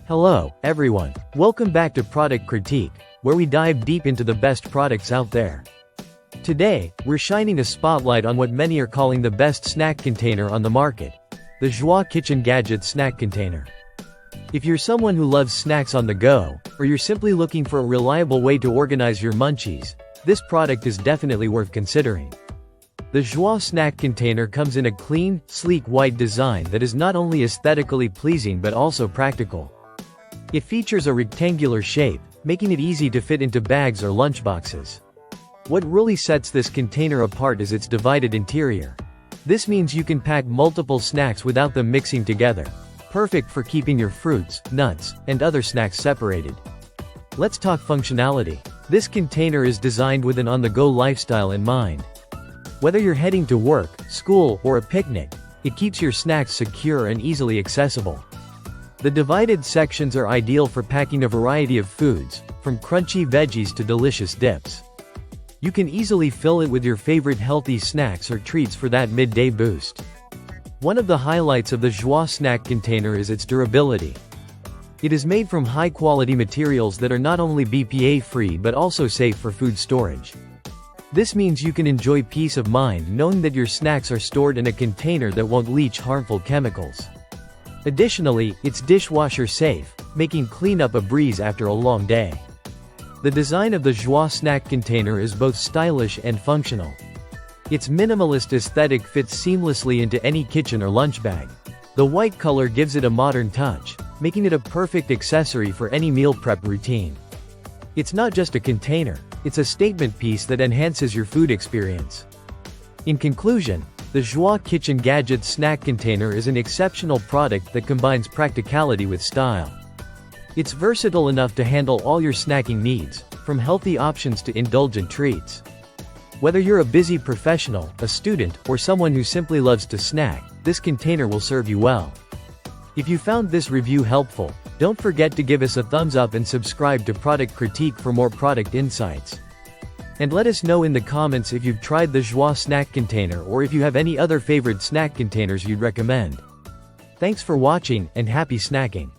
Hello, everyone. Welcome back to Product Critique, where we dive deep into the best products out there. Today, we're shining a spotlight on what many are calling the best snack container on the market, the Joie Kitchen Gadget Snack Container. If you're someone who loves snacks on the go, or you're simply looking for a reliable way to organize your munchies, this product is definitely worth considering. The Joie Snack Container comes in a clean, sleek white design that is not only aesthetically pleasing but also practical. It features a rectangular shape, making it easy to fit into bags or lunchboxes. What really sets this container apart is its divided interior. This means you can pack multiple snacks without them mixing together. Perfect for keeping your fruits, nuts, and other snacks separated. Let's talk functionality. This container is designed with an on-the-go lifestyle in mind. Whether you're heading to work, school, or a picnic, it keeps your snacks secure and easily accessible. The divided sections are ideal for packing a variety of foods, from crunchy veggies to delicious dips. You can easily fill it with your favorite healthy snacks or treats for that midday boost. One of the highlights of the Joie Snack Container is its durability. It is made from high-quality materials that are not only BPA-free but also safe for food storage. This means you can enjoy peace of mind knowing that your snacks are stored in a container that won't leach harmful chemicals. Additionally, it's dishwasher safe, making cleanup a breeze after a long day. The design of the Joie Snack Container is both stylish and functional. Its minimalist aesthetic fits seamlessly into any kitchen or lunch bag. The white color gives it a modern touch, making it a perfect accessory for any meal prep routine. It's not just a container, it's a statement piece that enhances your food experience. In conclusion, the Joie Kitchen Gadget Snack Container is an exceptional product that combines practicality with style. It's versatile enough to handle all your snacking needs, from healthy options to indulgent treats. Whether you're a busy professional, a student, or someone who simply loves to snack, this container will serve you well. If you found this review helpful, don't forget to give us a thumbs up and subscribe to Product Critique for more product insights. And let us know in the comments if you've tried the Joie Snack Container or if you have any other favorite snack containers you'd recommend. Thanks for watching, and happy snacking!